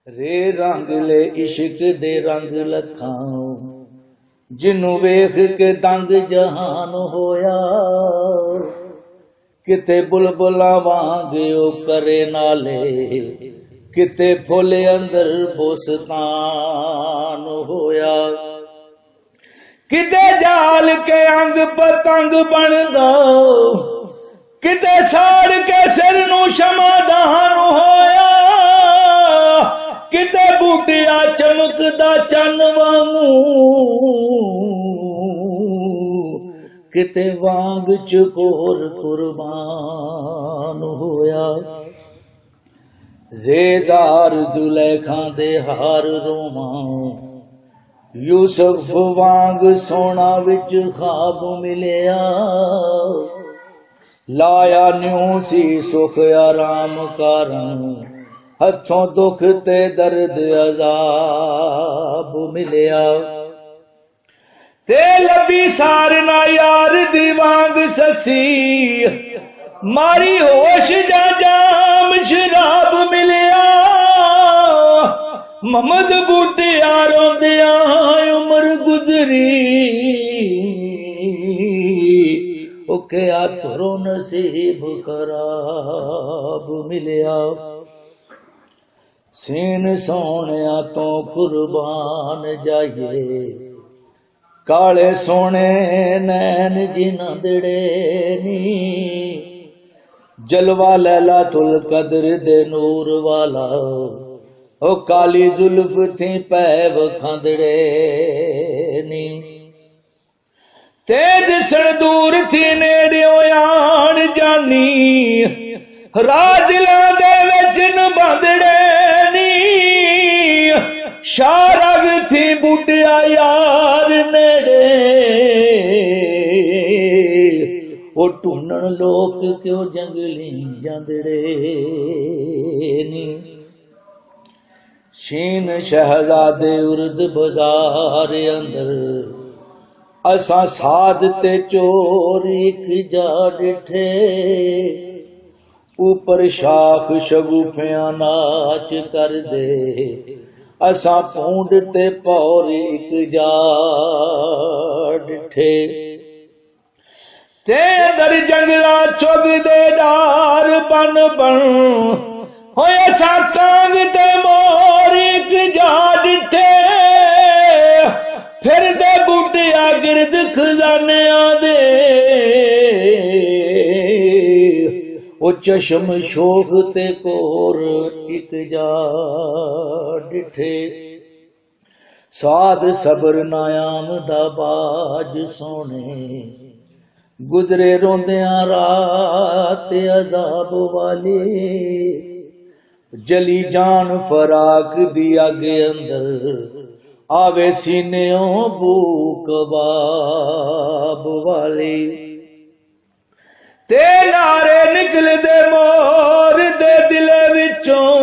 रे रंग ले इश्क दे रंग लखां जिन्नू वेख के दंग जहान होया किते बुलबुला वांग ओ करे नाले किते फुल अंदर बोसतान होया किते जाल के अंग पतंग बनदा किते साड़ के सिर नू समाधान होया किते बूटिया चमकदा चन वांगू किते वांग चकोर कुर्बान होया ज़ेज़ार जुलेखा दे हार रोमां यूसुफ वांग सोना विच ख्वाब मिलिया लाया न्यू सी सुख आराम कारण हथों दुख ते दर्द अजाब मिलिया ते लबी सारना यार दी वांग ससी मारी होश जा जाम शराब मिलिया ममद बूटिया रोंदिया उम्र गुजरी ओके आतरो नसीब खराब मिलिया सीन सोनिया तो कुर्बान जाइए काले सोने नैन जिना दड़े नी जलवा लैला तुल कदर दे नूर वाला ओ काली जुल्फ थी पैव खांदड़े नी ते दिसण दूर थी नेड़ियों आन जानी राजला दे विच न बांदड़े नी शारग थी बूटिया यार नेड़े ओ ढूंढण लोक क्यों जंगली जांदड़े नी शीन शहजादे उर्द बाजार अंदर असा साध ते चोर एक जा डिठे ऊपर शाख शगुफिया नाच कर दे असा पूंड ते पौर एक जा डिठे ते अंदर जंगला चुग दे डार बन बन होए सा कांग ते मोर एक जा डिठे फिर दे बूटिया गिरद खजानिया दे ओ चश्म शोख ते कोर एक जा डिठे स्वाद सबर नायाम दा बाज सोने गुजरे रोंदिया रात अजाब वाली जली जान फराक दी आगे अंदर आवे सीनेओं भूख बाब वाली ते नारे निकल दे मोर दे दिले विचों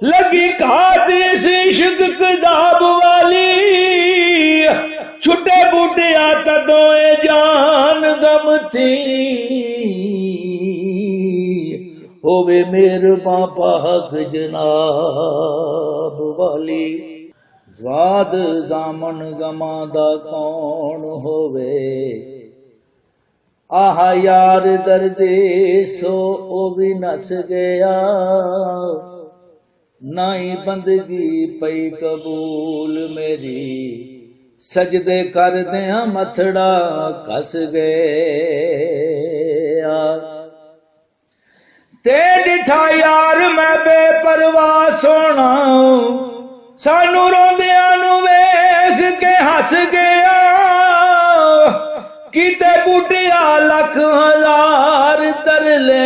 लगी घात इस इश्क कज़ाब वाली छुटे बूटिया तदोए जान दम थी होवे मेहरबां पाक जनाब वाली स्वाद जामन गमा दा कौन होवे आह यार दर्दे सो ओ भी नस गया नाई बंदगी पई कबूल मेरी सजदे कर दिया मथड़ा कस गया ते डिठा यार मैं बेपरवाह सोना सानू रोंदिया नू वेख के हस गया किते बूटिया लख हजार तरले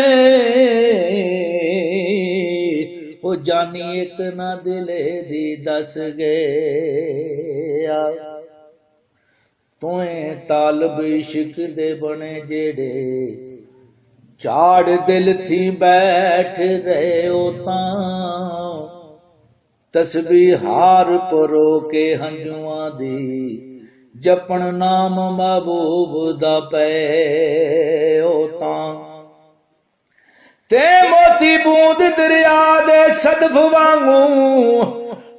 ओ जानी एक ना दिले दी दस गया तोए तालब इश्क दे बने जेड़े चाड़ दिल थी बैठ रहे ओ तां तस्बीहार परो के हंजुआं दी जपन नाम महबूब दा पे ओ तां ते मोती बूंद दरिया दे सदफ वांगू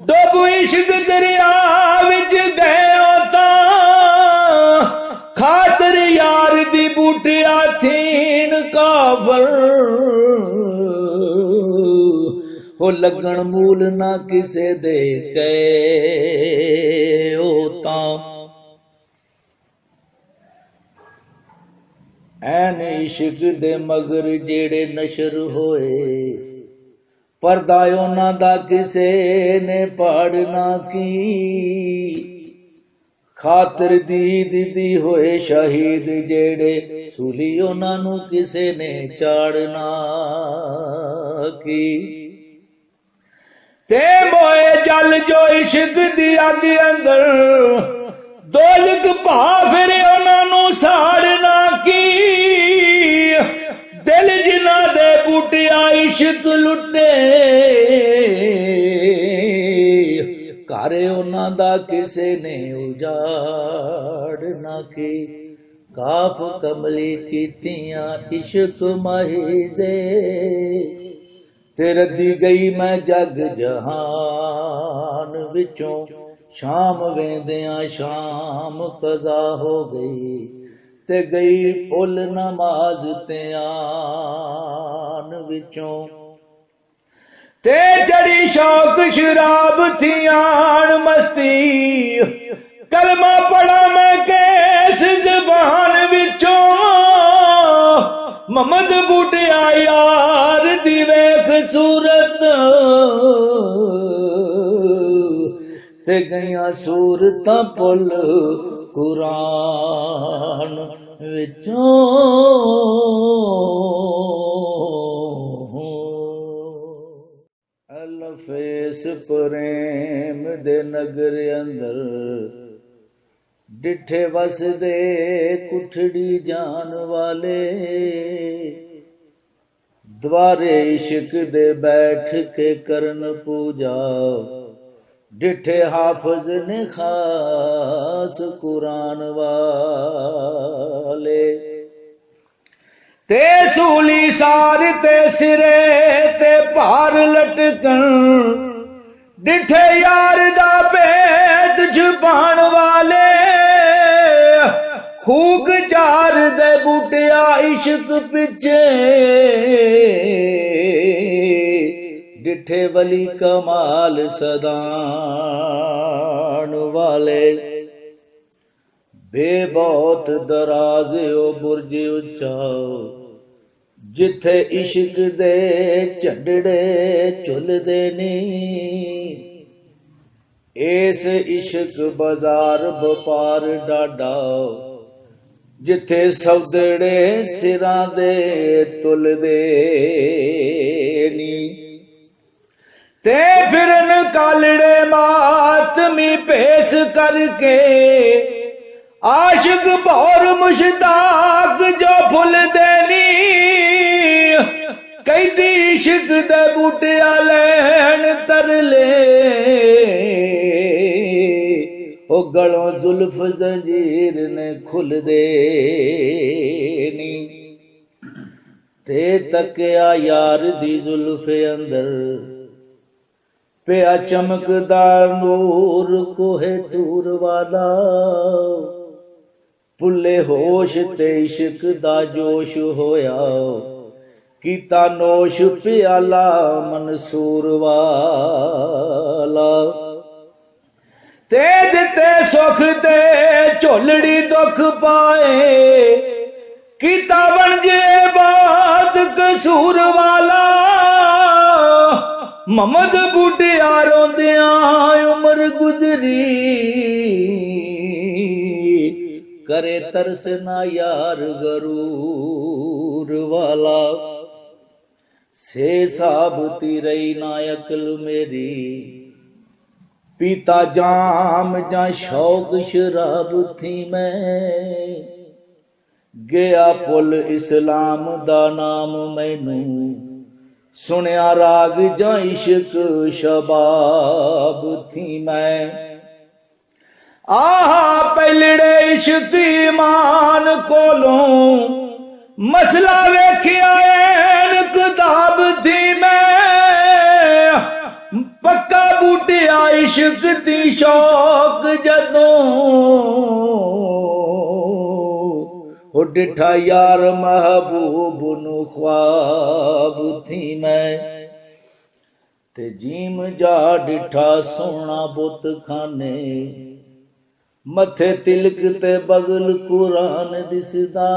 डुब इश्क दरिया विच गए तां खातर यार दी बूटिया थीन काफर हो लगन मूल ना किसे दे के तां ऐन इश्क दे मगर जेड़े नशर होए परदा उन्हां दा किसे ने पाड़ ना की खातर दीद दी होए शहीद जेड़े सूली उन्हां नू किसे ने चाड़ना की ते मोए जल जो इश्क दी अग अंदर दोलक भा फिर उन्हां नू साड़ना की दिल जिन्हां दे बूटिया इश्क लुटे घर उन्हां दा किसे ने उजाड़ ना की काफ कमली कीतियां इश्क माही दे ते रद्दी गई मैं जग जहान विचों शाम वेंदियां शाम कज़ा हो गई ते गई फुल नमाज त्यान विचों ते चढ़ी शौक शराब थी आन मस्ती कलमा पढ़ा मैं कैस जबान विचों मोहम्मद बूटिया यार दी वेख सूरत ते गईयां सूरतां पुल कुरान विचों अलफेस प्रेम दे नगर अंदर डिठे वसदे कुठड़ी जान वाले द्वारे इश्क दे बैठ के करन पूजा डिठे हाफिज ने खास कुरान वाले ते सूली सार ते सिरे ते पार लटकन डिठे यार दा भेद छुपाण वाले खूक चार दे बूटिया इश्क पिछे डिठे वली कमाल सदान वाले बेबौत दराज ओ बुरज उच्चा जिथे इश्क दे झंडड़े झुलदे नी इस इश्क बाजार व्यापार डाडा जिथे सौदड़े सिरां दे तुलदे नी ते फिरन कालड़े मातमी पेश करके आशिक भौर मुश्ताक जो फुल देनी कैदी इश्क दे बूटिया लैन तरले ओ गलों जुल्फ जंजीर ने खुल देनी ते तकिया यार दी जुल्फ अंदर पिया चमकदा नूर कोहे दूर वाला पुले होश ते इश्क दा जोश होया कीता नोश प्याला मंसूर वाला ते दिते सुख ते झोलड़ी दुख पाए कीता बन जे बात कसूर वाला मोहम्मद बूटिया रोंदिया उम्र गुजरी करे तरस ना यार गरूर वाला से साबती रही ना अकल मेरी पीता जाम जा शौक शराब थी मैं गया पुल इस्लाम दा नाम मैनू सुनिया राग जा इश्क शबाब थी मैं आहा पहलड़े इश्क ईमान कोलों मसला वेखिया किताब थी मैं पक्का बूटिया इश्क दी शौक जदों हो डिठा यार महबूब नू ख्वाब थी मैं ते जीम जा डिठा सोना बुत खाने मथे तिलक ते बगल कुरान दिसदा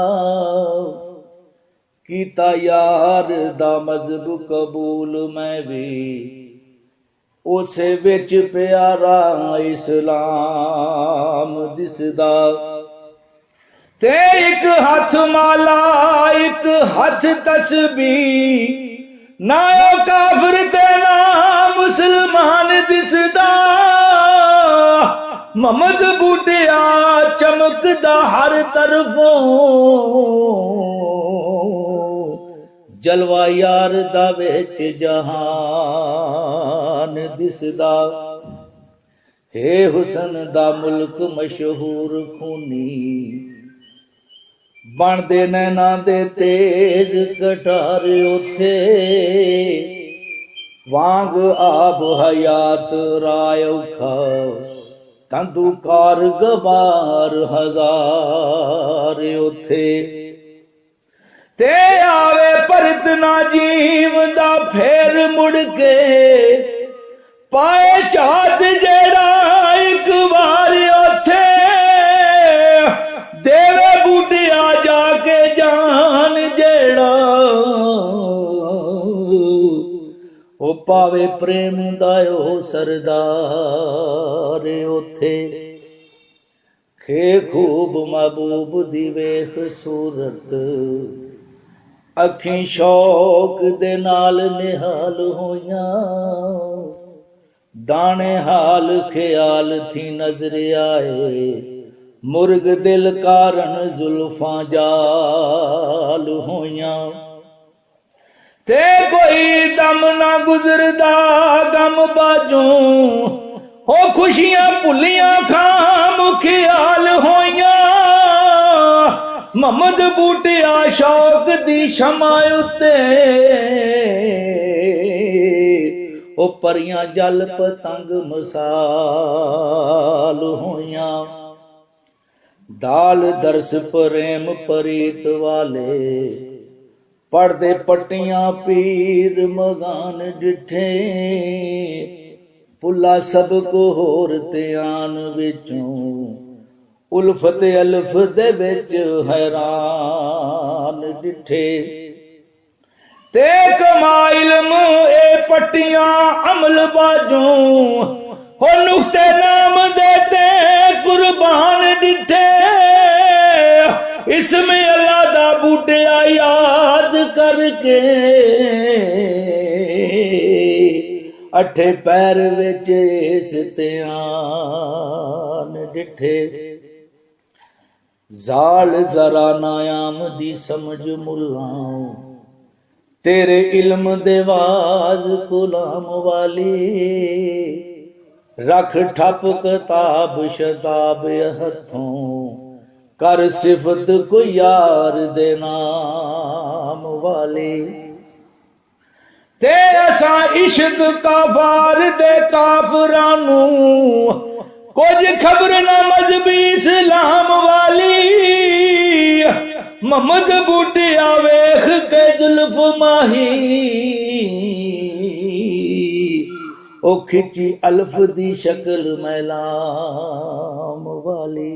कीता यार दा मजहब कबूल मैं भी उसे विच प्यारा इस्लाम दिसदा ते एक हाथ माला एक हाथ तस्बीह ना काफिर ते ना मुसलमान दिसदा मोहम्मद बूटिया चमकदा हर तरफों जलवा यार दा विच जहान दिसदा हे हुसन दा मुल्क मशहूर खूनी बनदे नैना दे तेज कटारे उथे वांग आब हयात राय औखा तंदूकार गबार हजार उथे ते आवे परत ना जीवदा फेर मुड़ के पाए चात जेड़ा एक बार उथे देवे बूटिया जाके जान जेड़ा ओ पावे प्रेम दायो सरदार उथे खे खूब महबूब दी वेख सूरत अखी शौक दे नाल निहाल होइयां दाने हाल ख्याल थी नजर आए मुर्ग दिल कारण जुल्फां जाल होइयां ते कोई दम ना गुजरदा गम बाजों हो खुशियां भुलियां खाम ख्याल होइयां मोहम्मद बूटिया शौक दी शमा उत्ते ओ परियां जल पतंग मसाल होइयां दाल दरस प्रेम परीत वाले पढ़दे पट्टियां पीर मगान डिठे पुला सब को होर त्यान विचों उल्फत अल्फ दे विच हैरान डिठे ते कमा इल्म ए पट्टियां अमल बाजों हो नुक्ते नाम देते कुर्बान डिठे इसमें अल्लाह दा बूटिया याद करके अठे पैर विच इस त्यान डिठे जाल जरा नायाम दी समझ मुल्लाओं तेरे इल्म दे वाज गुलाम वाली रख ठप किताब शताब हथों कर सिफत को यार दे नाम वाली ते असा इश्क काफार दे काफरानू कुछ खबर न मजहबी इस्लाम वाली मोहम्मद बूटिया वेख के जुल्फ माही ओ खिची अल्फ दी शक्ल मैलाम वाली।